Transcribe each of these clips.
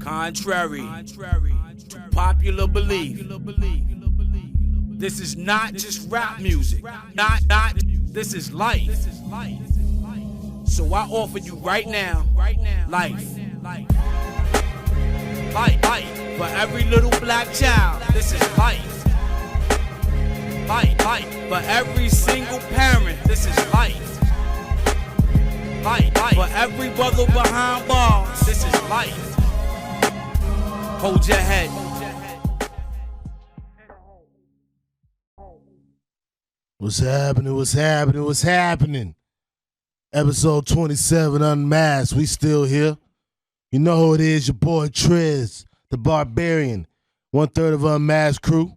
Contrary to popular belief, this is not just rap music. This is life. So I offer you right now, life. Life. For every little black child, this is life. Life. For every single parent, this is life. Life. For every brother behind bars, this is life. Hold your head. What's happening? Episode 27, UnMask'D. We still here. You know who it is, your boy Trez, the Barbarian, 1/3 of UnMask'D crew.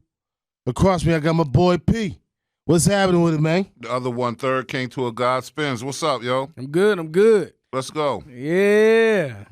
Across me, I got my boy P. What's happening with it, man? The other 1/3, King to a God Spins. What's up, yo? I'm good. Let's go. Yeah.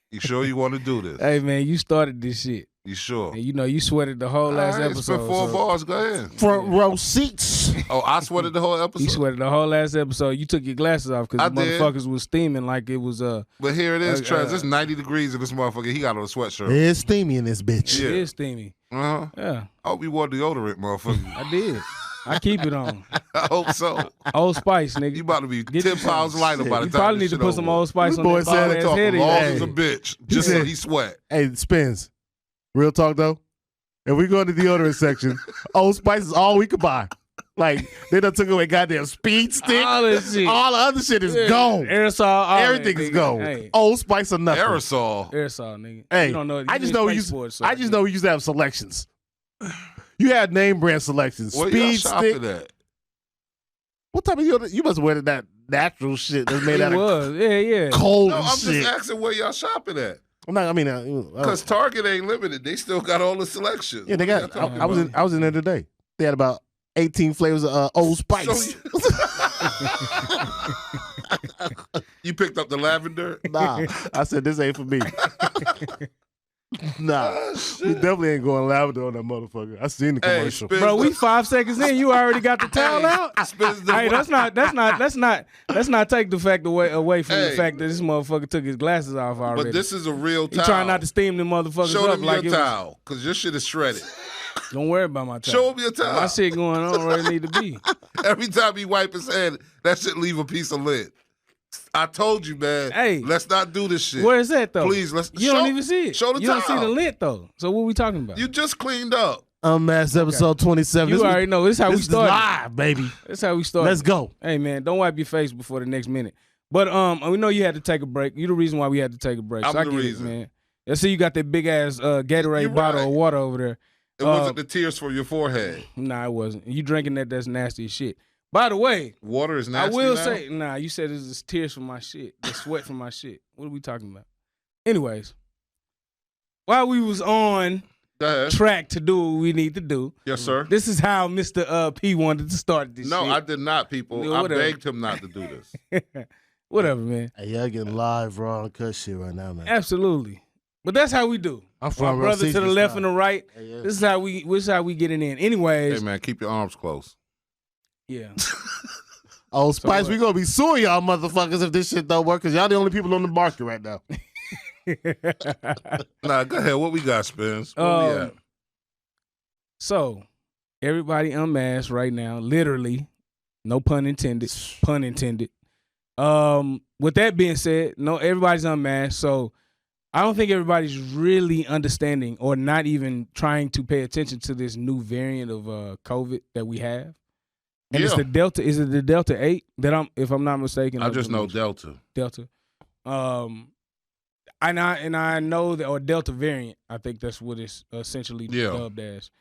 You sure you want to do this? Hey, man, you started this shit. You sure? And you know, you sweated the whole last episode. It's been 4 bars. Go ahead. Front row seats. Oh, I sweated the whole episode? You sweated the whole last episode. You took your glasses off because the motherfuckers was steaming like it was But here it is, Trez. It's 90 degrees in this motherfucker. He got on a sweatshirt. It's steamy in this bitch. It is steamy. Uh-huh. Yeah. I hope you wore deodorant, motherfucker. I did. I keep it on. I hope so. Old Spice, nigga. You about to be 10 pounds lighter by the You time probably need to put some Old Spice on that bald ass head. Long as a bitch, just so he sweat. Hey, Spins. Real talk, though. If we go to the deodorant section, Old Spice is all we could buy. Like, they done took away goddamn speed stick. All this shit. All the other shit is gone. Aerosol. Everything is gone. Hey. Old Spice or nothing. Aerosol, nigga. Hey, you don't know. I just know we used to have selections. You had name brand selections. Where speed y'all stick. shopping at? What type of deodorant? You must wear that natural shit that's made out of Yeah. cold No, and I'm shit. just asking where y'all shopping at. Because Target ain't limited. They still got all the selections. Yeah, they got. I was in there today. They had about 18 flavors of Old Spice. You picked up the lavender? Nah, I said this ain't for me. Nah, we definitely ain't going lavender on that motherfucker. I seen the commercial. Bro, we 5 seconds in. You already got the towel out. Hey, let's not take the fact away from the fact that this motherfucker took his glasses off already. But this is a real towel. He trying not to steam them motherfuckers Show up them like your towel, because your shit is shredded. Don't worry about my towel. Show him your towel. My shit going on where it need to be. Every time he wipe his head, that shit leave a piece of lint. I told you, man. Hey, let's not do this shit. Where is that though? Please, You don't even see it. Show the you towel. You don't see the lint though. So what we talking about? You just cleaned up. UnMask'D episode 27. You already know. This is how we started. Live, baby. This is how we started. Let's go. Hey man, don't wipe your face before the next minute. But we know you had to take a break. You the reason why we had to take a break. I'm so I the get reason. it, man. Let's see, you got that big ass Gatorade bottle of water over there. It wasn't the tears from your forehead. Nah, it wasn't. You drinking that's nasty as shit. By the way, water is nasty. I will now? say, you said it's just tears from my shit, the sweat from my shit. What are we talking about? Anyways, while we was on track to do what we need to do, yes, sir. This is how Mr. P wanted to start this. No, shit. I did not, people. Yeah, I begged him not to do this. Whatever, man. Hey, y'all getting live, raw, and cut shit right now, man. Absolutely. But that's how we do. I'm from my brother to the left and the right. Hey, This is how we getting in. Anyways. Hey man, keep your arms close. Yeah. Old Spice, we gonna be suing y'all motherfuckers if this shit don't work, because y'all the only people on the market right now. Nah, go ahead. What we got, Spence? Where we at? So, everybody unmasked right now, literally. No pun intended. Pun intended. With that being said, no, everybody's unmasked. So I don't think everybody's really understanding or not even trying to pay attention to this new variant of COVID that we have. And it's the Delta. Is it the Delta 8 that if I'm not mistaken? I just know Delta. Delta. And I know that, or Delta variant. I think that's what it's essentially dubbed as.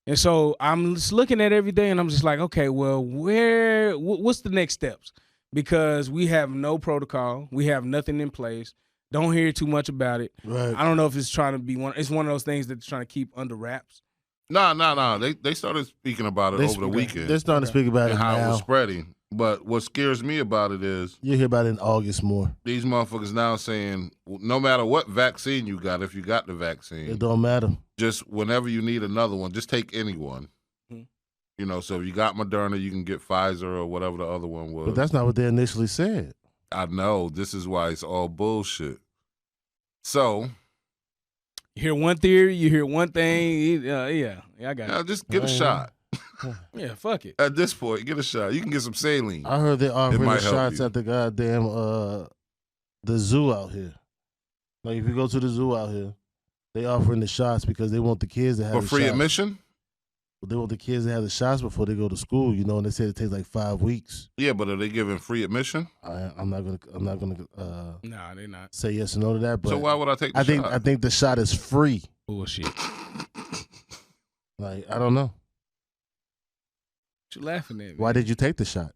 And so I'm just looking at every day, and I'm just like, okay, well, what's the next steps? Because we have no protocol, we have nothing in place. Don't hear too much about it. Right. I don't know if it's trying to be it's one of those things that they're trying to keep under wraps. No. They started speaking about it over the weekend. They're starting to speak about it how now. it was spreading. But what scares me about it is you'll hear about it in August more. These motherfuckers now saying no matter what vaccine you got, if you got the vaccine, it don't matter. Just whenever you need another one, just take any one. Mm-hmm. You know, so if you got Moderna, you can get Pfizer or whatever the other one was. But that's not what they initially said. I know. This is why it's all bullshit. So You hear one theory, you hear one thing. Yeah, I got it. Just get a shot. Yeah, fuck it. At this point, get a shot. You can get some saline. I heard they offering might the help shots you. at the goddamn the zoo out here. Like if you go to the zoo out here, they offering the shots because they want the kids to have For the free shots. admission? They want the kids to have the shots before they go to school, you know, and they said it takes like 5 weeks. Yeah, but are they giving free admission? I'm not gonna Nah, they're not. say yes or no to that. But So why would I take the shot? I think the shot is free. Bullshit. Like I don't know. What you laughing at? Man? Why did you take the shot?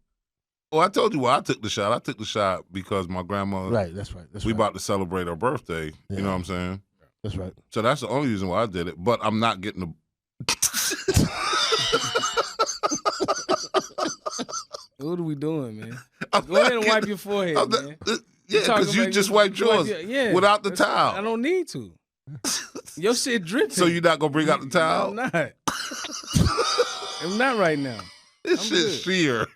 Well, I told you why I took the shot. I took the shot because my grandma. Right, that's right. We about to celebrate her birthday. Yeah. You know what I'm saying? That's right. So that's the only reason why I did it. But I'm not getting the. What are we doing, man? Go ahead and wipe your forehead, man. Yeah, because you just wiped yours without the towel. I don't need to. Your shit dripping. So you're not gonna bring out the towel? I'm not. I'm not right now. This I'm shit's good. sheer.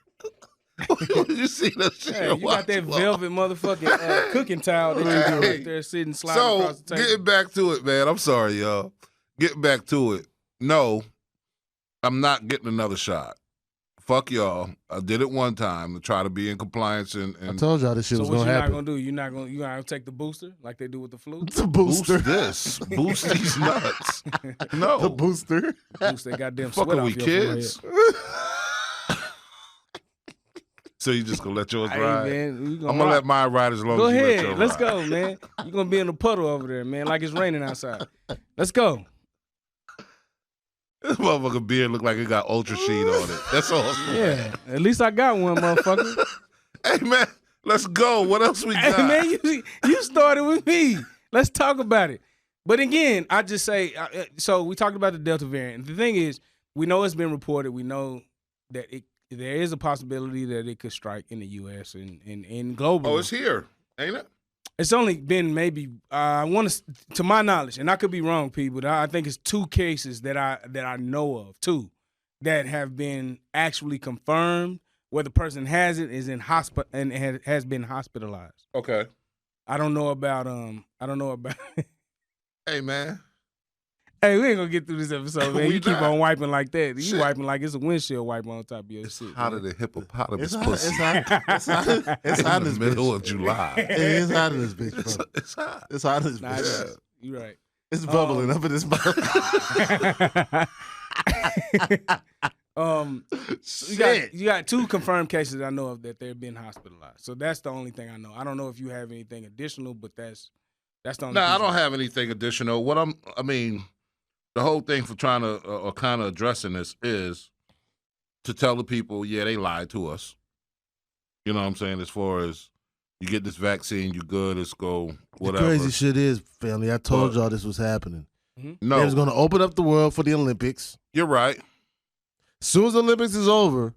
You see that shit? Hey, you got that velvet motherfucking cooking towel that you do right there sitting sliding across the So table. getting back to it, man. I'm sorry, y'all. Getting back to it. No, I'm not getting another shot. Fuck y'all. I did it one time to try to be in compliance and I told y'all this shit So was what gonna you happen. not gonna do? You gonna take the booster like they do with the flu? The boost booster. this. Boost these nuts. No. The booster. Boost that goddamn Fuck sweat are off we your kids? forehead. So you just gonna let yours Hey, ride? man, we I'm gonna let mine ride as long Go as you let ahead. yours Let's ride. go, man. You're gonna be in the puddle over there, man, like it's raining outside. Let's go. This motherfucker beard look like it got Ultra Sheet on it. That's all. Yeah. At least I got one, motherfucker. Hey man, let's go. What else we got? Hey, man, you started with me. Let's talk about it. But again, I just say, so we talked about the Delta variant. The thing is, we know it's been reported. We know that there is a possibility that it could strike in the U.S. and globally. Oh, it's here, ain't it? It's only been maybe to my knowledge, and I could be wrong, people. But I think it's 2 cases that I know of, 2 that have been actually confirmed where the person has it, is in hospital and has been hospitalized. Okay. I don't know about Hey man. Hey, we ain't gonna get through this episode, man. We You keep not. on wiping like that. You Shit. wiping like it's a windshield wiper on top of your shit. Hotter man. than hippopotamus It's pussy. hot. It's hot. It's hot in in the this middle bitch. of July. It's hot in this bitch, It's, bro. it's hot. It's hot in this Nah, bitch. you right. It's bubbling up in this mouth. You got 2 confirmed cases I know of that they're being hospitalized. So that's the only thing I know. I don't know if you have anything additional, but that's the only. No, I piece don't have anything additional. The whole thing for trying to or kind of addressing this is to tell the people, yeah, they lied to us. You know what I'm saying? As far as you get this vaccine, you good, it's go, whatever. The crazy shit is, family, I told But- y'all this was happening. No, They was going to open up the world for the Olympics. you're right. As soon as the Olympics is over,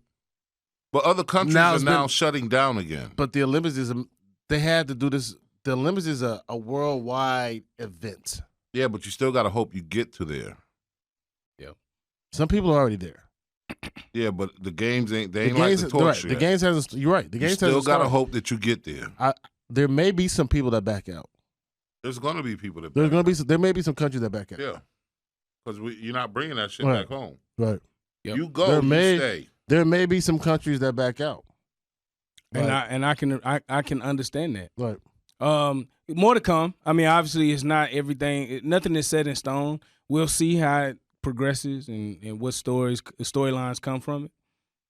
But other countries Now are it's now been- shutting down again. but the Olympics is, they had to do this. The Olympics is a worldwide event. Yeah, but you still got to hope you get to there. Some people are already there. Yeah, but the games ain't like the right, torch the yet. games hasn't. You're right. The You games still hasn't got to started. hope that you get there. There may be some people that back out. There's going to be people that There's back gonna be out. there may be some countries that back out. Yeah, because you're not bringing that shit Right. back home. Right. Yep. You go, There you may- stay. There may be some countries that back out. And I can understand that. Right. More to come. I mean, obviously, it's not everything. Nothing is set in stone. We'll see how it progresses and what storylines come from it,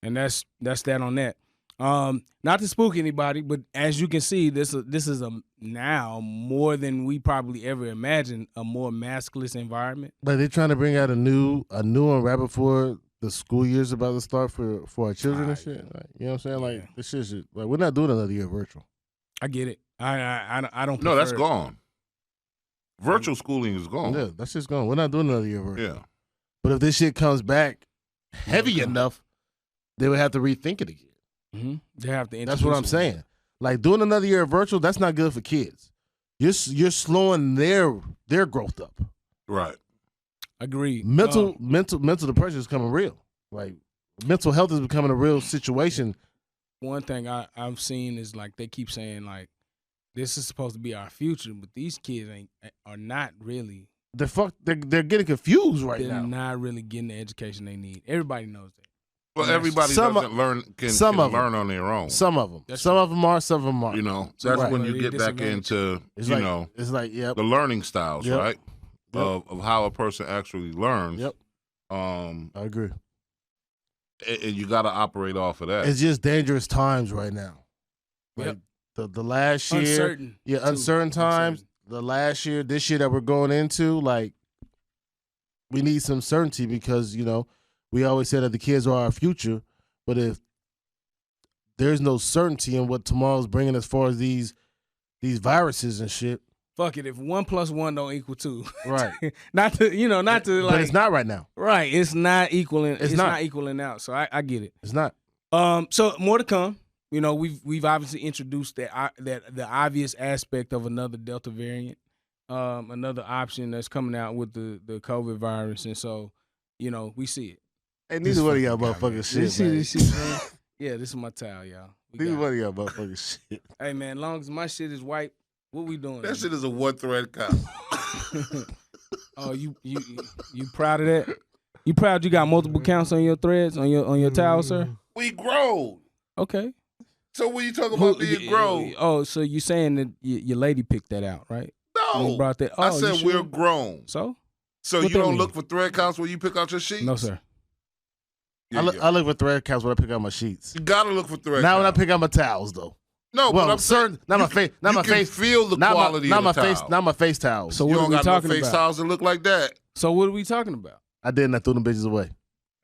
and that's that on that. Not to spook anybody, but as you can see, this is a now more than we probably ever imagined, a more maskless environment. But they're trying to bring out a new one right before the school year's about to start for our children and shit. Like, you know what I'm saying? Like Yeah. this shit should, like we're not doing another year virtual. I get it. I don't. No, that's prefer it. gone. Virtual schooling is gone. Yeah, that's just going. We're not doing another year virtual. Yeah. But if this shit comes back heavy enough, they would have to rethink it again. Mm-hmm. They have to. That's what I'm introduce it. saying. Like doing another year of virtual, that's not good for kids. You're slowing their growth up. Right. Agreed. Mental depression is becoming real. Like mental health is becoming a real situation. One thing I've seen is like they keep saying like this is supposed to be our future, but these kids are not really They're getting confused right They're now. not really getting the education they need. Everybody knows that. Well, everybody doesn't learn can learn on their own. Some of them. That's Some true. of them are. Some of them are. You know, that's Right. when you get back into It's it's like the learning styles, Yep. right? Yep. Of how a person actually learns. Yep. I agree. And you got to operate off of that. It's just dangerous times right now. Yep. Like the last year, Uncertain. uncertain times. The last year, this year that we're going into, like we need some certainty because we always say that the kids are our future, but if there's no certainty in what tomorrow's bringing as far as these viruses and shit, Fuck it. If 1 + 1 don't equal 2, right? not to like. But it's not right now. Right. It's not equaling. It's not. not equaling out. So I get it. It's not. So more to come. We've obviously introduced that the obvious aspect of another Delta variant, another option that's coming out with the COVID virus, and so we see it. Hey, neither one of y'all motherfucking shit, man. This shit, man. Yeah, this is my towel, y'all. Neither one of y'all motherfucking shit. Hey man, as long as my shit is white, what we doing? That shit is a one-thread cop. Oh, you proud of that? You proud you got multiple counts on your threads on your towel, sir? We grown. Okay. So when you talk about being grown, Oh, so you saying that your lady picked that out, right? no, You brought that. I Oh, said you we're sure? grown. So So What you that don't mean? look for thread counts when you pick out your sheets? no, sir. Yeah, I look for thread counts when I pick out my sheets. You gotta look for thread Not counts. when I pick out my towels, though. No, Well, but I'm certain. Not my face. Not you my can face. feel the Not quality my of the face. towel. Not my face towels. So You what are don't we got no talking face about? towels that look like that. So what are we talking about? I did, and I threw them bitches away.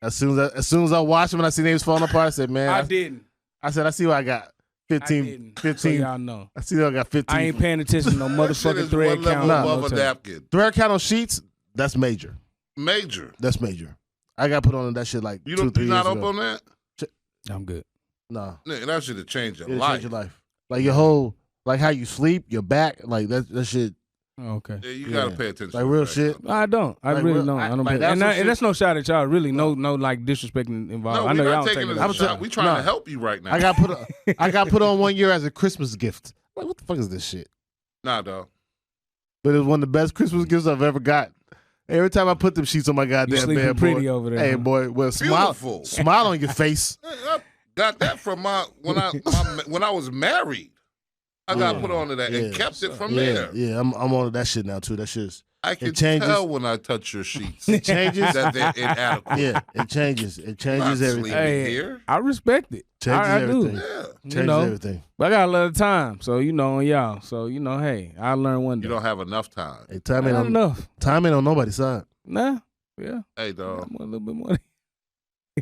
As soon as I watched them and I see names falling apart, I said, "Man, I didn't. I said, I see what I got. I 15, didn't. 15. So y'all know. I see what I got 15. I ain't paying attention to no That shit motherfucking is thread one level count. above no a time. napkin. Thread count on sheets. That's major. Major. That's major. I got put on that shit like You 2-3 don't. You're years not up ago. on that. I'm good. Nah, Nigga, that should have changed your it'll life. change your life. Like your whole, like how you sleep, your back, like that shit. Oh, okay. Yeah, you gotta Yeah. pay attention. Like to real thread shit. counts. I don't. I Like, really real- don't. I don't. like, pay- that's and, some and shit- that's no shot at y'all. Really, no like disrespecting involved. No, I know we're y'all not don't taking take it it as as a a shot. shot. We trying Nah. to help you right now. I got put on one year as a Christmas gift. Like what the fuck is this shit? Nah, dog. But it was one of the best Christmas gifts I've ever got. Every time I put them sheets on my You goddamn sleeping bed, pretty boy. over there. Hey huh? boy, well Beautiful. smile on your face. I got that from when I was married. I got put onto that and Yeah. kept it from Yeah, there. yeah, I'm on that shit now too. That shit's I can changes. tell when I touch your sheets it changes. that they're inadequate. Yeah, it changes. It I'm not changes everything. sleeping Hey, here. I respect it. Changes I everything. do. Yeah. Changes everything. But I got a lot of time, so on y'all. So hey, I learn one day. You don't have enough time. Hey, time ain't Not on enough. time ain't on nobody's side. Nah. Yeah. Hey, I dog. want a little bit more.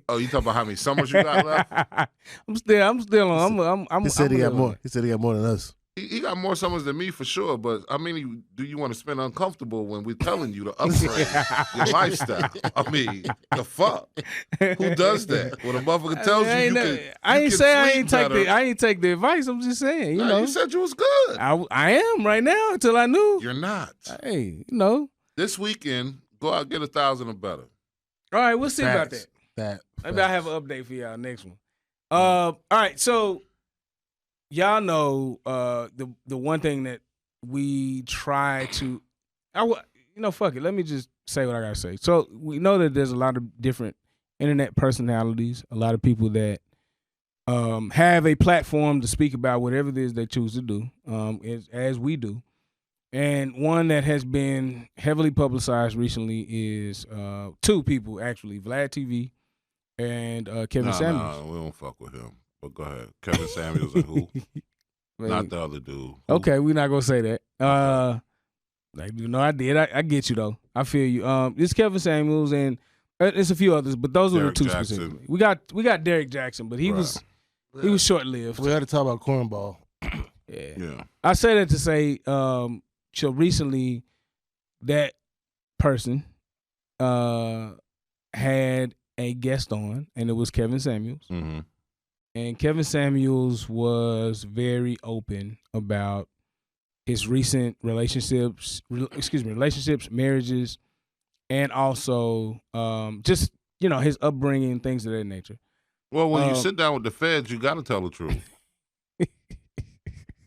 Oh, you talking about how many summers you got left? I'm still on. I'm. He said he got I'm more. He said he got more than us. He got more summers than me for sure, but I mean, do you want to spend uncomfortable when we're telling you to upgrade your lifestyle? I mean, the fuck? Who does that? When a motherfucker tells you you can I ain't can say I sleep ain't take better. I ain't take the advice. I'm just saying, Nah, know. you said you was good. I am right now until I knew. You're not. Hey, This weekend, go out, get 1,000 or better. All right, we'll see about Facts. that. That. Maybe I'll have an update for y'all next one. All right, so y'all know the one thing that we try to, fuck it. Let me just say what I gotta say. So we know that there's a lot of different internet personalities, a lot of people that have a platform to speak about whatever it is they choose to do, as we do. And one that has been heavily publicized recently is two people actually, Vlad TV and Kevin Samuels. Nah, we don't fuck with him. But go ahead. Kevin Samuels and who? Not the other dude. Who? Okay, we're not gonna say that. I did. I get you though. I feel you. It's Kevin Samuels and there's a few others, but those were the Derek two Jackson. specifically. We got Derek Jackson, but he was short lived. We had to talk about cornball. Yeah. I say that to say, so recently that person had a guest on, and it was Kevin Samuels. Mm-hmm. And Kevin Samuels was very open about his recent relationships, marriages, and also just, his upbringing, things of that nature. Well, when you sit down with the feds, you got to tell the truth.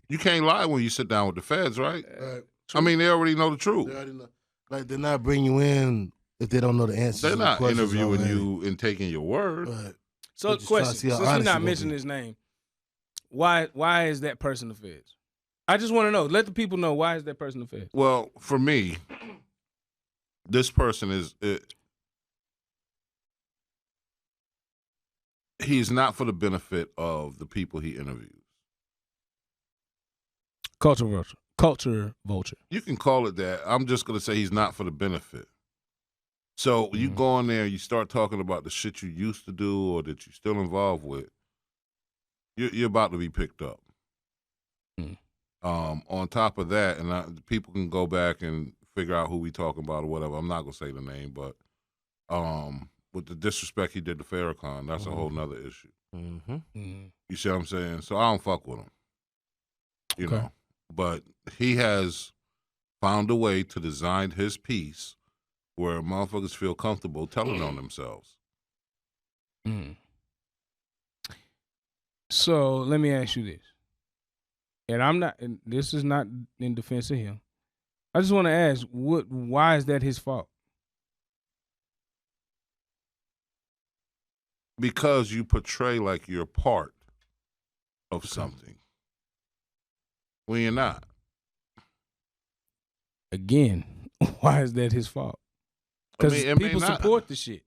You can't lie when you sit down with the feds, right? I mean, they already know the truth. They already know. Like they're not bringing you in if they don't know the answers. They're not interviewing already. you and taking your word. Right. So, question: since you're not mentioning his name, why is that person the feds? I just want to know. Let the people know, why is that person the feds? Well, for me, this person is. He's not for the benefit of the people he interviews. Culture vulture. You can call it that. I'm just going to say he's not for the benefit. So you go in there and you start talking about the shit you used to do or that you're still involved with, you're about to be picked up. On top of that, and people can go back and figure out who we talking about or whatever. I'm not going to say the name, but with the disrespect he did to Farrakhan, that's a whole nother issue. You see what I'm saying? So I don't fuck with him. You know, but he has found a way to design his piece where motherfuckers feel comfortable telling on themselves. So let me ask you this, and this is not in defense of him. I just want to ask, why is that his fault? Because you portray like you're part of something when you're not. Again, why is that his fault? Because people support the shit.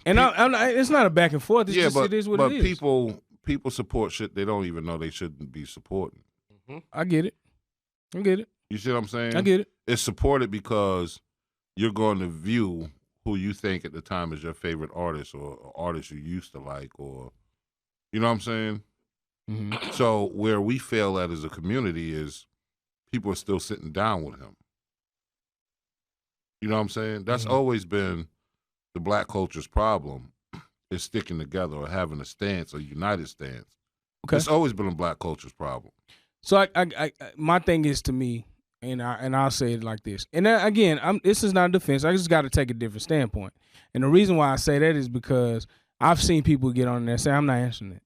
And it's not a back and forth. It is what it is. But people support shit they don't even know they shouldn't be supporting. I get it. You see what I'm saying? I get it. It's supported because you're going to view who you think at the time is your favorite artist or artist you used to like, or you know what I'm saying? So where we fail at as a community is people are still sitting down with him. You know what I'm saying? That's always been the black culture's problem, is sticking together or having a stance, a united stance. Okay. It's always been a black culture's problem. So I my thing is, to me, and I'll say it like this. And again, this is not a defense. I just got to take a different standpoint. And the reason why I say that is because I've seen people get on there and say, I'm not answering that.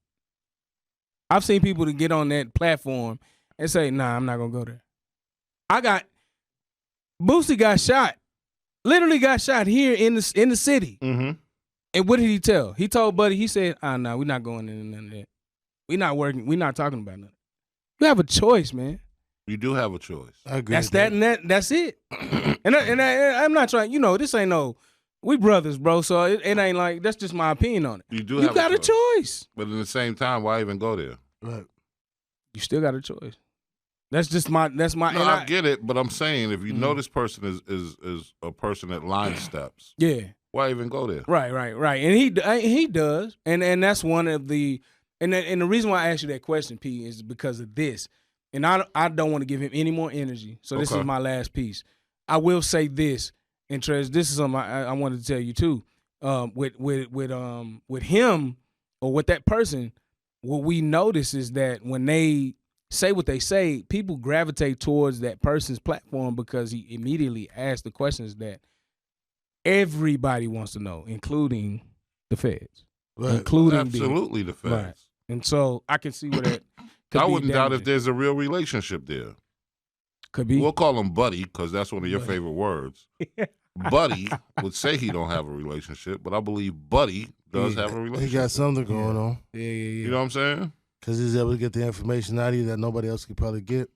I've seen people to get on that platform and say, nah, I'm not going to go there. Boosie got shot. Literally got shot here in the city. And what did he tell? He told Buddy, he said, no, we're not going into none of that. We're not working. We're not talking about nothing. You have a choice, man. You do have a choice. I agree. That's that, and that's it. and I'm not trying. This ain't no. We brothers, bro. So it ain't like, that's just my opinion on it. You got a choice. But at the same time, why even go there? Right. You still got a choice. That's just my. That's my. No, I get it, but I'm saying if you know this person is a person that line steps. Yeah. Why even go there? Right. And he does, and that's one of the. And the reason why I asked you that question, P, is because of this. And I don't want to give him any more energy. So this is my last piece. I will say this, and Trez, this is something I wanted to tell you too. With him or with that person, what we notice is that when they say what they say, people gravitate towards that person's platform because he immediately asks the questions that everybody wants to know, including the feds. Right. Including absolutely the feds. Right. And so I can see where that could I be wouldn't damaging. doubt if there's a real relationship there. Could be. We'll call him Buddy because that's one of your favorite words. Buddy would say he don't have a relationship, but I believe Buddy does have a relationship. He got something going on. Yeah. You know what I'm saying? Because he's able to get the information out of you that nobody else could probably get.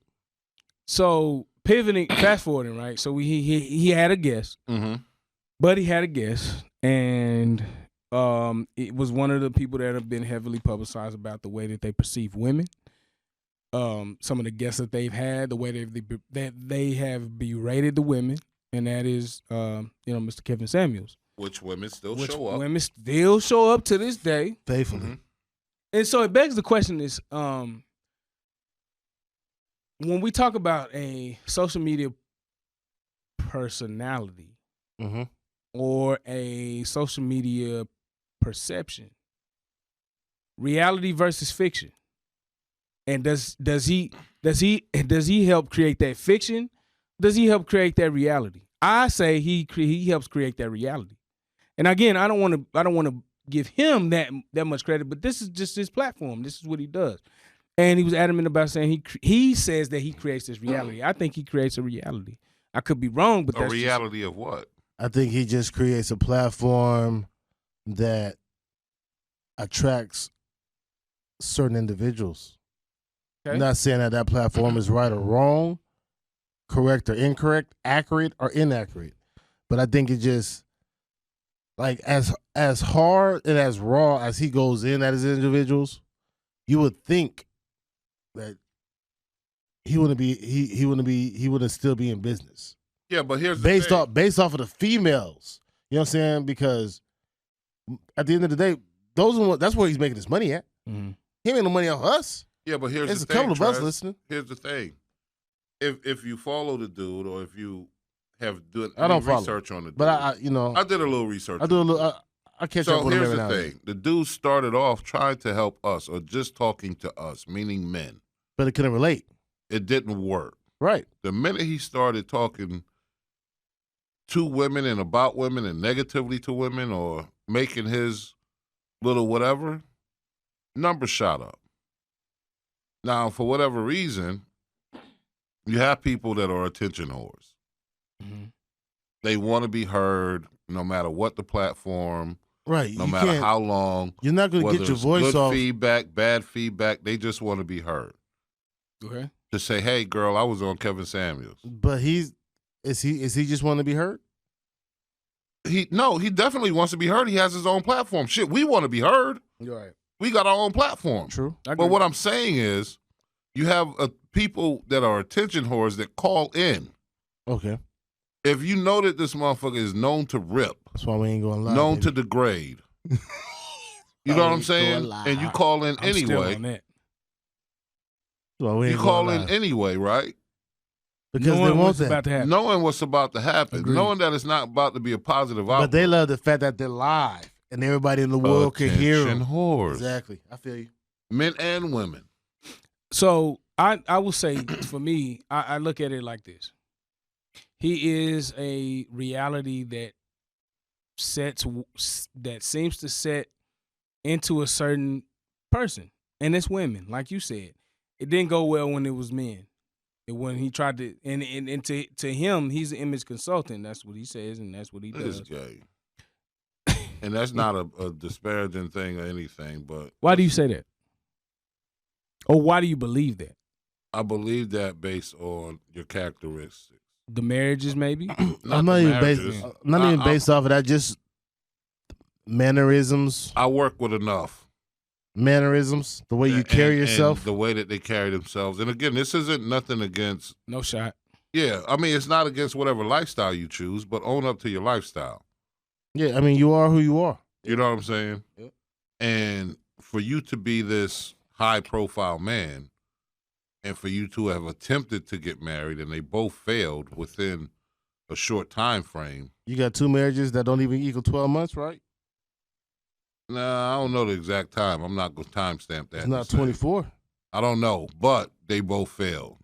So pivoting, fast forwarding, right? So he had a guest. Buddy had a guest, and it was one of the people that have been heavily publicized about the way that they perceive women. Some of the guests that they've had, the way that they have berated the women, and that is, Mr. Kevin Samuels. Which women still show up. Women still show up to this day. Faithfully. And so it begs the question is, when we talk about a social media personality or a social media perception, reality versus fiction, and does he help create that fiction? Does he help create that reality? I say he helps create that reality. And again, I don't want to give him that much credit, but this is just his platform. This is what he does. And he was adamant about saying he says that he creates this reality. I think he creates a reality. I could be wrong, but A that's reality of what? I think he just creates a platform that attracts certain individuals. Okay. I'm not saying that platform is right or wrong, correct or incorrect, accurate or inaccurate, but I think it just like as hard and as raw as he goes in at his individuals, you would think that he wouldn't still be in business. Yeah, but here's the thing. Based off of the females. You know what I'm saying? Because at the end of the day, that's where he's making his money at. Mm-hmm. He ain't making no money off us. Yeah, but here's There's the a thing. couple of us Trez. listening. Here's the thing. If you follow the dude or if you have done I don't research on the dude. But I did a little research. I do a little I catch up with him every now and then. So here's the thing. The dude started off trying to help us or just talking to us, meaning men. But it couldn't relate. It didn't work. Right. The minute he started talking to women and about women and negatively to women or making his little whatever, numbers shot up. Now, for whatever reason, you have people that are attention whores. Mm-hmm. They want to be heard no matter what the platform, right? No matter how long. You're not going to get your voice off. Good feedback, bad feedback. They just want to be heard. Okay. To say, hey, girl, I was on Kevin Samuels. But is he just want to be heard? He definitely wants to be heard. He has his own platform. Shit, we want to be heard. You're right. We got our own platform. True. But what I'm saying is, you have people that are attention whores that call in. Okay. If you know that this motherfucker is known to rip, that's why we ain't going live. Known to degrade. You know what I'm saying? And you call in anyway. Still on that. Well, you call in anyway, right? Because knowing what's about to happen. Knowing what's about to happen. Agreed. Knowing that it's not about to be a positive outcome. But they love the fact that they're live and everybody in the world can hear them. Whores. Exactly. I feel you. Men and women. So I will say, for me, I look at it like this. He is a reality that seems to set into a certain person, and it's women, like you said. It didn't go well when it was men. When he tried to, and to him, he's an image consultant. That's what he says, and that's what he does. He is gay. And that's not a disparaging thing or anything, but why do you say that? Or why do you believe that? I believe that based on your characteristics. The marriages, maybe? I'm not even based off of that, just mannerisms. I work with enough. Mannerisms, the way you carry yourself. And the way that they carry themselves. And again, this isn't nothing against. No shot. Yeah, I mean, it's not against whatever lifestyle you choose, but own up to your lifestyle. Yeah, I mean, you are who you are. You know what I'm saying? Yep. And for you to be this high-profile man, and for you to have attempted to get married, and they both failed within a short time frame. You got 2 marriages that don't even equal 12 months, right? Nah, I don't know the exact time. I'm not going to timestamp that. It's not 24. I don't know, but they both failed.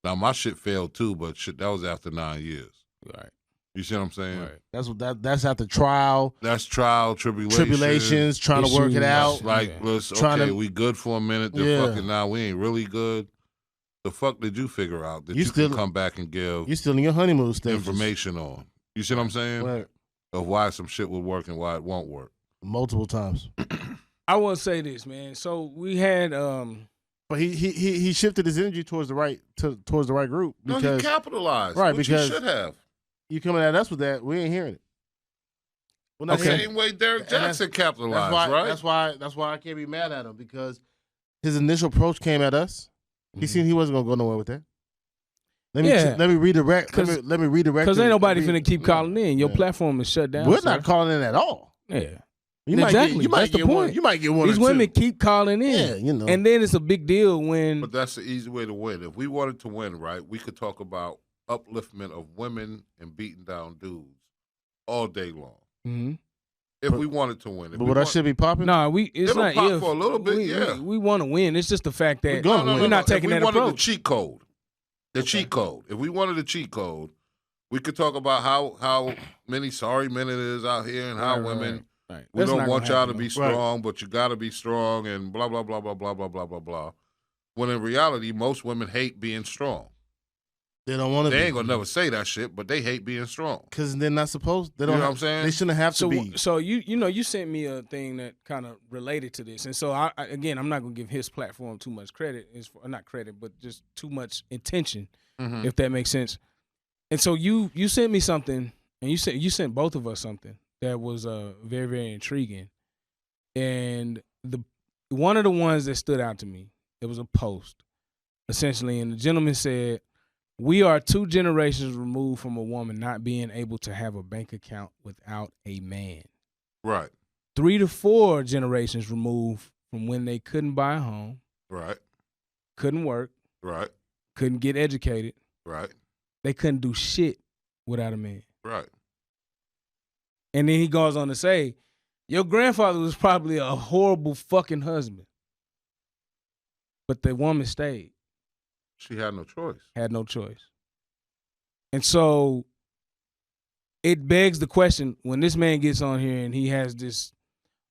Now, my shit failed too, but shit, that was after 9 years. Right. You see what I'm saying? Right. That's after trial. That's trial, tribulations, trying to work it out. Like, we good for a minute. Then fucking now we ain't really good. The fuck did you figure out that you can come back and give? You still in your honeymoon stage. Information on. You see what I'm saying? Right. Of why some shit will work and why it won't work. Multiple times. I want to say this, man. So we had, but he shifted his energy towards the right group. Because, no, he capitalized. Right, which because he should have. You coming at us with that? We ain't hearing it. Well, the same way Derek Jackson capitalized, right? That's why I can't be mad at him, because his initial approach came at us. He seen he wasn't gonna go nowhere with that. Let me redirect. Let me redirect. Because ain't nobody finna keep calling in. Your platform is shut down. We're not calling in at all. Yeah. Exactly. That's the point. You might get one. These women keep calling in. Yeah, you know. And then it's a big deal when. But that's the easy way to win. If we wanted to win, right, we could talk about upliftment of women and beating down dudes all day long. Mm-hmm. If we wanted to win. But would that shit be popping? No, it's not pop if. For a little bit, we want to win. It's just the fact that we're not taking that approach. If we wanted the cheat code. Cheat code. If we wanted a cheat code, we could talk about how many sorry men it is out here and how women. Right. We don't want y'all to be strong, but you got to be strong and blah, blah, blah, blah, blah, blah, blah, blah, blah. When in reality, most women hate being strong. They don't want to. They ain't gonna never say that shit, but they hate being strong. Because they're not supposed. They don't. You know what I'm saying? They shouldn't have to be. So you sent me a thing that kind of related to this, and so I again, I'm not gonna give his platform too much credit. It's not credit, but just too much intention, if that makes sense. And so you sent me something, and you sent both of us something that was very, very intriguing. And one of the ones that stood out to me, it was a post, essentially, and the gentleman said, "We are 2 generations removed from a woman not being able to have a bank account without a man. Right. 3 to 4 generations removed from when they couldn't buy a home, Right. couldn't work, Right. couldn't get educated, Right. they couldn't do shit without a man." Right. And then he goes on to say, "Your grandfather was probably a horrible fucking husband, but the woman stayed. She had no choice. Had no choice." And so it begs the question, when this man gets on here and he has this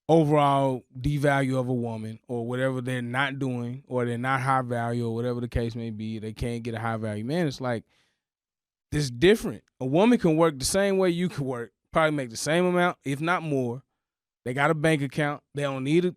overall devalue of a woman or whatever they're not doing, or they're not high value, or whatever the case may be, they can't get a high value man. It's like, it's different. A woman can work the same way you can work, probably make the same amount, if not more. They got a bank account. They don't need it.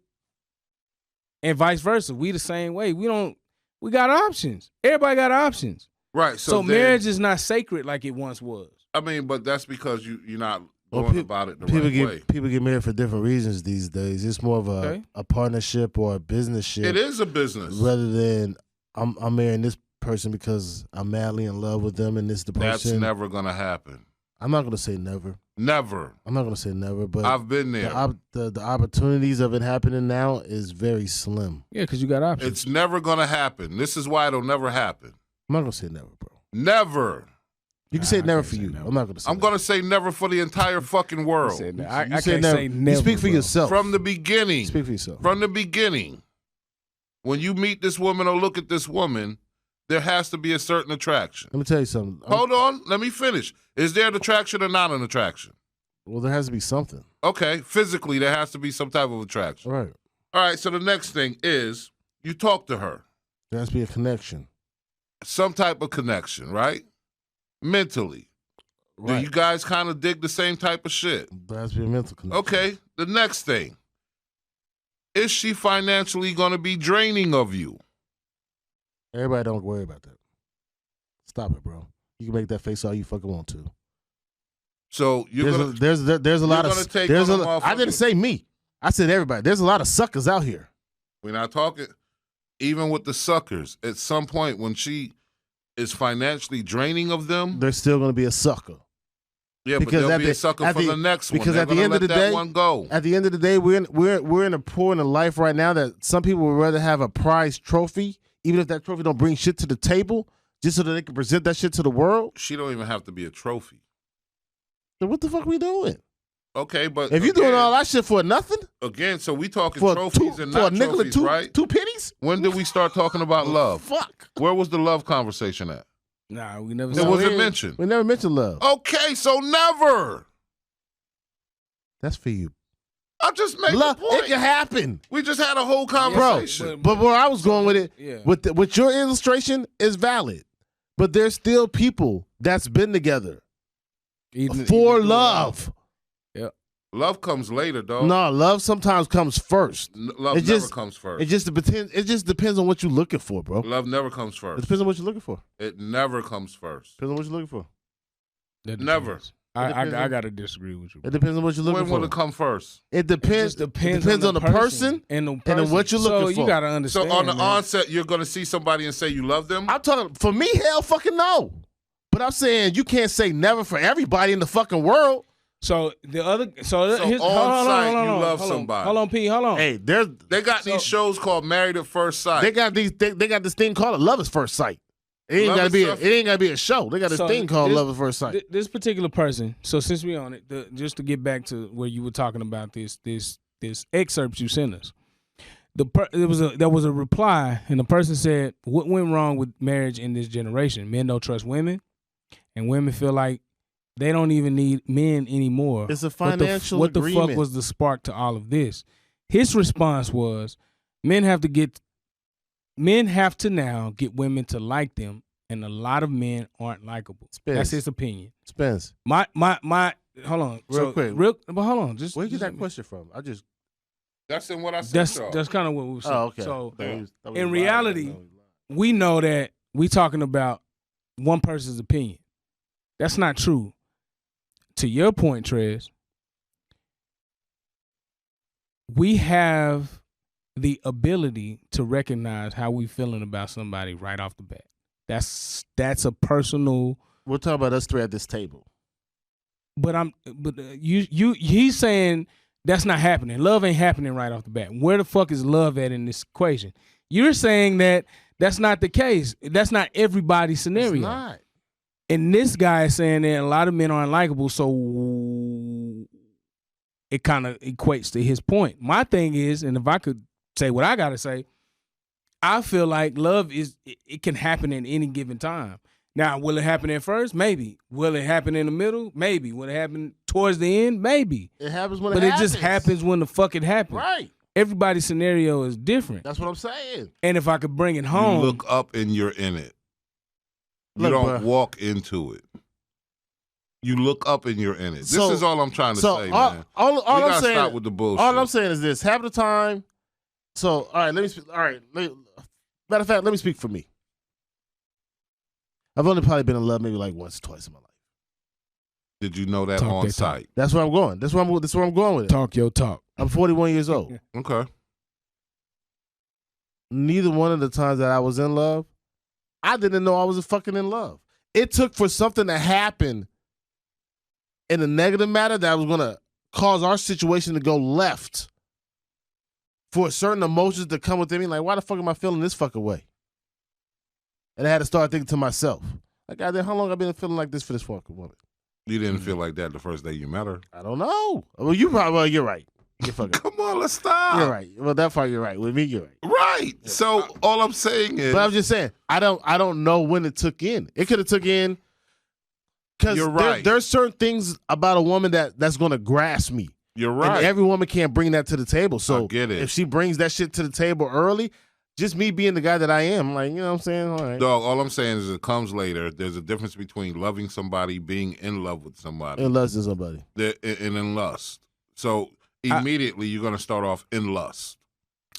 And vice versa. We the same way. We got options. Everybody got options. Right. So marriage is not sacred like it once was. I mean, but that's because you're not going about it the right way. People get married for different reasons these days. It's more of a partnership or a business ship. It is a business. Rather than I'm marrying this person because I'm madly in love with them and this the person. That's never going to happen. I'm not going to say never. Never. I'm not going to say never, but I've been there. The opportunities of it happening now is very slim. Yeah, because you got options. It's never going to happen. This is why it'll never happen. I'm not going to say never, bro. Never. You can say never for you. Never. I'm not going to say I'm going to say never for the entire fucking world. I can't say never. You speak for yourself. From the beginning. Speak for yourself. From the beginning. When you meet this woman or look at this woman, there has to be a certain attraction. Let me tell you something. Hold on. Let me finish. Is there an attraction or not an attraction? Well, there has to be something. Okay. Physically, there has to be some type of attraction. All right. All right. So the next thing is you talk to her. There has to be a connection. Some type of connection, right? Mentally. Right. Do you guys kind of dig the same type of shit? There has to be a mental connection. Okay. The next thing. Is she financially going to be draining of you? Everybody don't worry about that. Stop it, bro. You can make that face all you fucking want to. So there's a lot of I didn't say me. I said everybody. There's a lot of suckers out here. We're not talking. Even with the suckers, at some point when she is financially draining of them, there's still going to be a sucker. Yeah, because there'll be a sucker for the next one. Because at the end of the day, one go. At the end of the day, we're in a point in life right now that some people would rather have a prize trophy, even if that trophy don't bring shit to the table, just so that they can present that shit to the world. She don't even have to be a trophy. Then what the fuck we doing? Okay, but if you doing all that shit for nothing, again, so we talking trophies and not trophies, right? 2 pennies. When did we start talking about love? Fuck. Where was the love conversation at? Nah, we never. It wasn't mentioned. We never mentioned love. Okay, so never. That's for you. I just made love. The point. It can happen. We just had a whole conversation. But where I was going with it, with your illustration, is valid. But there's still people that's been together for love. Yeah, love comes later, dog. No, love sometimes comes first. Love never comes first. It just depends on what you're looking for, bro. Love never comes first. It depends on what you're looking for. It never comes first. Depends on what you're looking for. Never. I gotta disagree with you. It depends on what you're looking for. When will it come first? It depends. It depends on the person and what you're looking for. You gotta understand. So on the onset, you're gonna see somebody and say you love them. I'm talking for me. Hell, fucking no. But I'm saying you can't say never for everybody in the fucking world. So the other, on site, you love somebody. Hold on, P. Hold on. Hey, they got these shows called Married at First Sight. They got this thing called Love at First Sight. It ain't gotta be a show. They got this thing called Love at First Sight. This particular person. So since we on it, just to get back to where you were talking about this excerpt you sent us, there was a reply, and the person said, "What went wrong with marriage in this generation? Men don't trust women, and women feel like they don't even need men anymore." It's a financial What agreement. the fuck was the spark to all of this? His response was, men have to now get women to like them and a lot of men aren't likable. Spence. That's his opinion. Spence. My. Hold on, Real quick. But hold on, just Where you get that question from? That's in what I said. That's kind of what we were saying. Oh, okay. So That was in lying. reality, we know that we talking about one person's opinion. That's not true. To your point, Trez, we have the ability to recognize how we feeling about somebody right off the bat. That's a personal. We're talking about us three at this table. But he's saying that's not happening. Love ain't happening right off the bat. Where the fuck is love at in this equation? You're saying that that's not the case. That's not everybody's scenario. It's not. And this guy is saying that a lot of men are unlikable, so it kind of equates to his point. My thing is, and if I could say what I gotta say, I feel like love it can happen at any given time. Now, will it happen at first? Maybe. Will it happen in the middle? Maybe. Will it happen towards the end? Maybe. It happens when but it happens. But it just happens when the fuck it happens. Right. Everybody's scenario is different. That's what I'm saying. And if I could bring it home. You look up and you're in it. You don't walk into it. You look up and you're in it. This is all I'm trying to say, man. All I'm saying, stop with the bullshit. All I'm saying is this. Half the time, so, all right, let me speak. All right. Matter of fact, let me speak for me. I've only probably been in love maybe like once or twice in my life. Did you know that on site? That's where I'm going. That's where I'm going with it. Talk your talk. I'm 41 years old. Okay. Neither one of the times that I was in love, I didn't know I was fucking in love. It took for something to happen in a negative matter that was going to cause our situation to go left for certain emotions to come within me. Like, why the fuck am I feeling this fucking way? And I had to start thinking to myself, like, goddamn, how long have I been feeling like this for this fucking woman? You didn't feel like that the first day you met her? I don't know. Well, you're right. You're fucking Come on, let's stop. You're right. Well, that part you're right. With me, you're right. Right. Yeah. So all I'm saying is, but I'm just saying, I don't know when it took in. It could have took in because you're right. There's certain things about a woman that's going to grasp me. You're right. And every woman can't bring that to the table. So I get it. If she brings that shit to the table early, just me being the guy that I am, like, you know what I'm saying? All right. Dog, all I'm saying is it comes later. There's a difference between loving somebody, being in love with somebody. In lust with somebody. And in lust. So immediately you're going to start off in lust.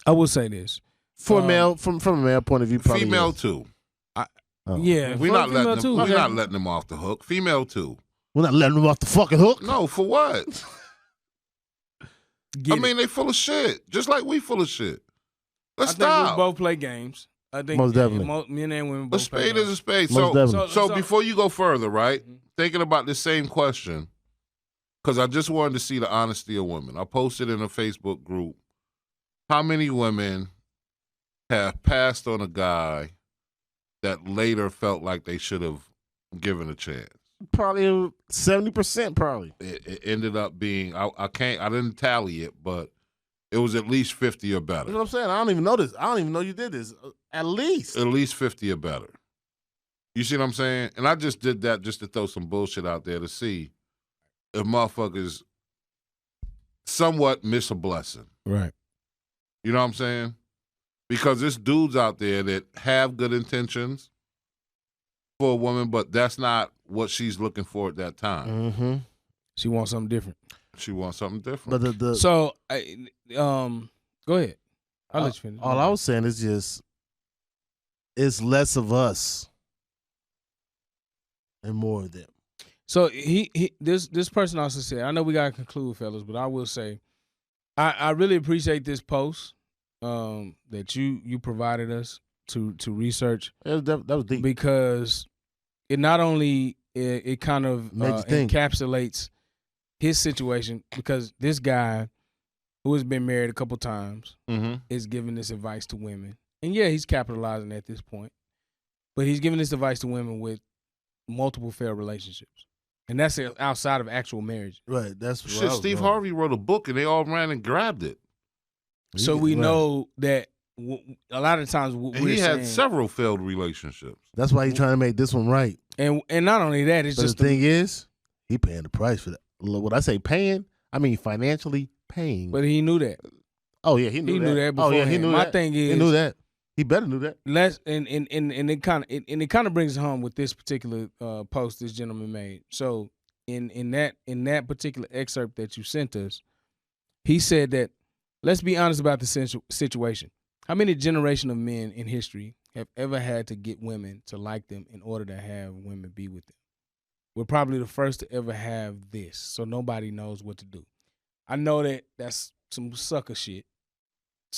I will say this. For a male, from a male point of view, probably female is. too. Yeah. We're not letting them off the hook. Female too. We're not letting them off the fucking hook? No, for what? They full of shit. Just like we full of shit. Let's stop. I think we both play games. I think most definitely. Men and women both play games. A spade is a spade. So before you go further, right? Thinking about this same question, because I just wanted to see the honesty of women. I posted in a Facebook group, how many women have passed on a guy that later felt like they should have given a chance? Probably 70%, probably. It ended up being, I didn't tally it, but it was at least 50 or better. You know what I'm saying? I don't even know this. I don't even know you did this. At least 50 or better. You see what I'm saying? And I just did that just to throw some bullshit out there to see if motherfuckers somewhat miss a blessing. Right. You know what I'm saying? Because there's dudes out there that have good intentions for a woman, but that's not what she's looking for at that time. Mm-hmm. She wants something different. But so, go ahead. I'll let you finish. All I was saying is just, it's less of us and more of them. So this person also said, I know we gotta conclude, fellas, but I will say, I really appreciate this post that you provided us to research. That was deep because it not only it kind of encapsulates his situation, because this guy who has been married a couple times is giving this advice to women, and yeah, he's capitalizing at this point, but he's giving this advice to women with multiple failed relationships. And that's outside of actual marriage. Right. That's shit. Steve Harvey wrote a book and they all ran and grabbed it. So we know that a lot of times he had several failed relationships. That's why he's trying to make this one right. And not only that, it's just the thing is, he paying the price for that. When I say paying, I mean financially paying. But he knew that. Oh yeah, he knew that. Knew that beforehand. Oh yeah, he knew My that. thing is, he knew that. He better do that. And it kind of brings it home with this particular post this gentleman made. So in that particular excerpt that you sent us, he said that let's be honest about the situation. How many generation of men in history have ever had to get women to like them in order to have women be with them? We're probably the first to ever have this, so nobody knows what to do. I know that's some sucker shit.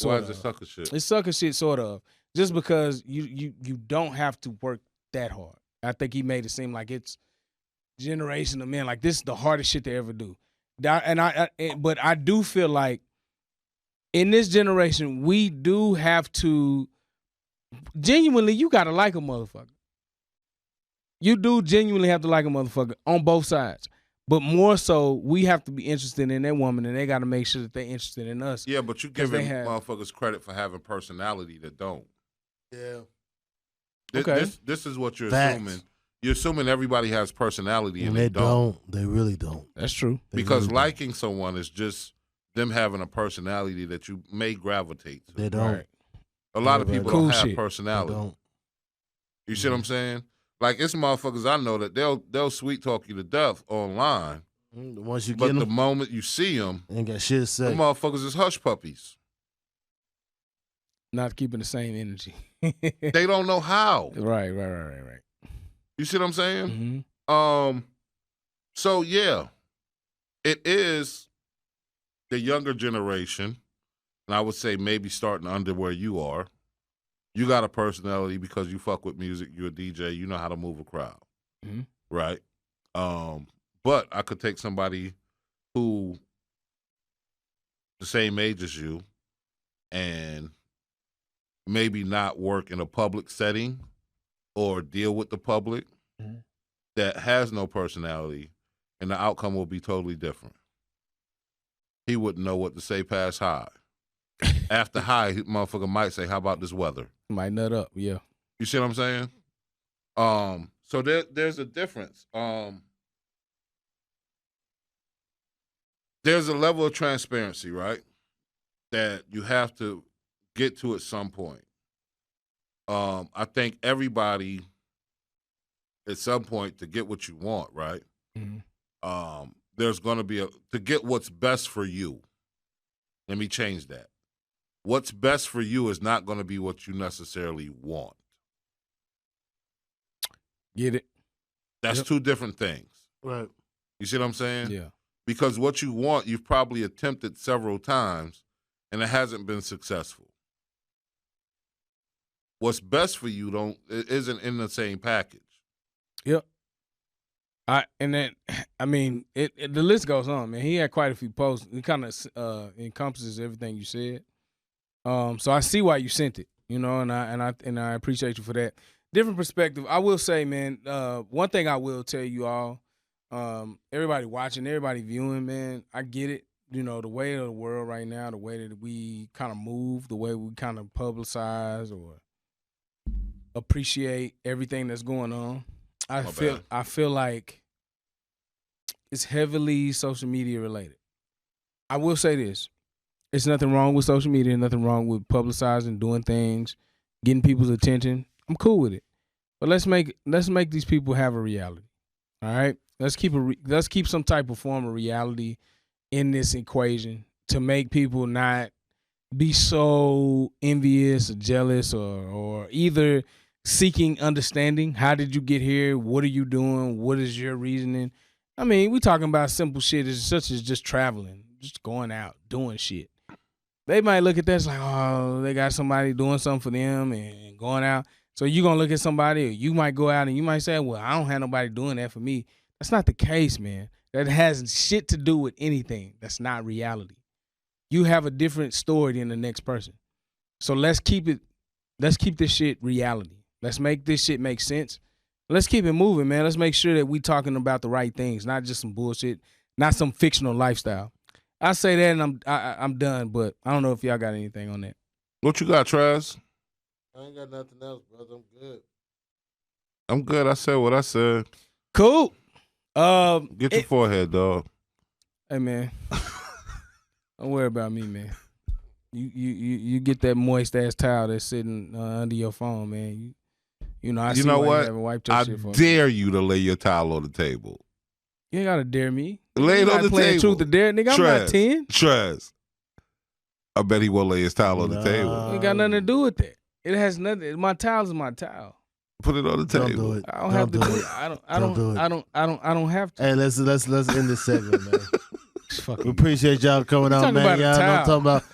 Why is it sucker shit? It's sucker shit, sort of. Just because you don't have to work that hard. I think he made it seem like it's generation of men. Like, this is the hardest shit to ever do. But I do feel like in this generation, we do have to genuinely, you got to like a motherfucker. You do genuinely have to like a motherfucker on both sides. But more so, we have to be interested in that woman, and they got to make sure that they're interested in us. Yeah, but you giving motherfuckers credit for having personality that don't. Yeah. This is what you're assuming. You're assuming everybody has personality, and they don't. They really don't. That's true. Because really liking someone is just them having a personality that you may gravitate to. They don't. Right. A lot of people don't have personality. They don't. You see what I'm saying? Like, it's motherfuckers I know that they'll sweet talk you to death online. Once you get them, them, the moment you see them, ain't got shit to say. The motherfuckers is hush puppies. Not keeping the same energy. They don't know how. Right. You see what I'm saying? Mm-hmm. So yeah, it is the younger generation, and I would say maybe starting under where you are. You got a personality because you fuck with music. You're a DJ. You know how to move a crowd, right? But I could take somebody who the same age as you and maybe not work in a public setting or deal with the public that has no personality, and the outcome will be totally different. He wouldn't know what to say past high. After high, motherfucker might say, "How about this weather?" Might nut up, yeah. You see what I'm saying? So there's a difference. There's a level of transparency, right, that you have to get to at some point. I think everybody, at some point, to get what you want, right? Mm-hmm. There's going to be to get what's best for you. Let me change that. What's best for you is not going to be what you necessarily want. Get it? That's two different things. Right. You see what I'm saying? Yeah. Because what you want, you've probably attempted several times, and it hasn't been successful. What's best for you isn't in the same package. Yep. The list goes on, man. He had quite a few posts. It kind of encompasses everything you said. So I see why you sent it, and I appreciate you for that. Different perspective. I will say, man, one thing I will tell you all, everybody watching, everybody viewing, man, I get it. The way of the world right now, the way that we kind of move, the way we kind of publicize or appreciate everything that's going on. I feel like it's heavily social media related. I will say this. There's nothing wrong with social media, nothing wrong with publicizing, doing things, getting people's attention. I'm cool with it. But let's make these people have a reality. All right? Let's keep some type of form of reality in this equation to make people not be so envious or jealous or either seeking understanding. How did you get here? What are you doing? What is your reasoning? I mean, we talking about simple shit such as just traveling, just going out, doing shit. They might look at that as like, oh, they got somebody doing something for them and going out. So you're going to look at somebody, or you might go out and you might say, well, I don't have nobody doing that for me. That's not the case, man. That has shit to do with anything. That's not reality. You have a different story than the next person. So let's keep this shit reality. Let's make this shit make sense. Let's keep it moving, man. Let's make sure that we talking about the right things, not just some bullshit, not some fictional lifestyle. I say that and I'm done, but I don't know if y'all got anything on that. What you got, Traz? I ain't got nothing else, brother. I'm good. I'm good. I said what I said. Cool. Get your forehead, dog. Hey, man. Don't worry about me, man. You get that moist ass towel that's sitting under your phone, man. You know, I see know why what? you haven't wiped your I shit for me. dare you to lay your towel on the table. You ain't gotta dare me. Lay it You on not the playing table. truth or dare, nigga. I'm not 10. Trez. I bet he won't lay his towel on the table. It ain't got nothing to do with that. It has nothing. My towel is my towel. Put it on the table. Don't do it. I don't have to do it. I don't have to. Hey, let's end this segment, man. Fucking We appreciate y'all coming out, talking man. about a Y'all know I'm towel. talking about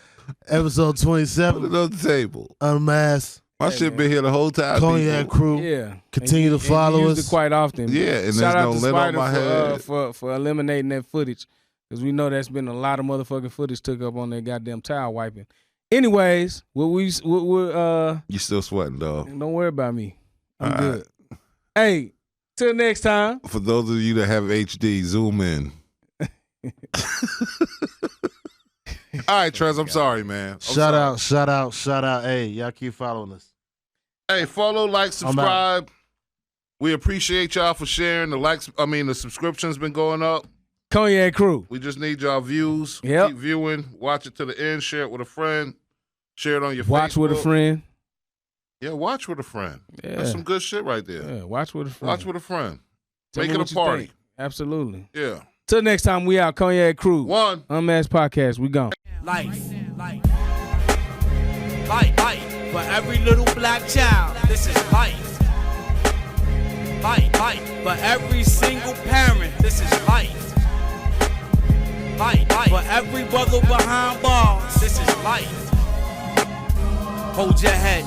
episode Put 27, it on the table. Unmasked, My shit been here the whole time. Cognac people. crew. Yeah. Continue And to follow you use us. it quite often. Yeah, and Shout there's out no to lint on Spider my head. for eliminating that footage. Because we know that's been a lot of motherfucking footage took up on that goddamn towel wiping. Anyways, we're You still sweating, dog. don't worry about me. I'm All good. Hey, till next time. For those of you that have HD, zoom in. All right, Trez, I'm sorry, man. Shout out. Hey, y'all keep following us. Hey, follow, like, subscribe. We appreciate y'all for sharing. The subscriptions been going up. Cognac crew. We just need y'all views. Yep. Keep viewing. Watch it to the end. Share it with a friend. Share it on your Watch Facebook. with a friend. Yeah, watch with a friend. Yeah. That's some good shit right there. Yeah, watch with a friend. Watch with a friend. Tell Make me it what a you party. think. Absolutely. Yeah. Till next time, we out. Cognac crew. One. UnMask'D podcast. We gone. Life. For every little black child, this is life. For every single parent, this is life. For every brother behind bars, this is life. Hold your head.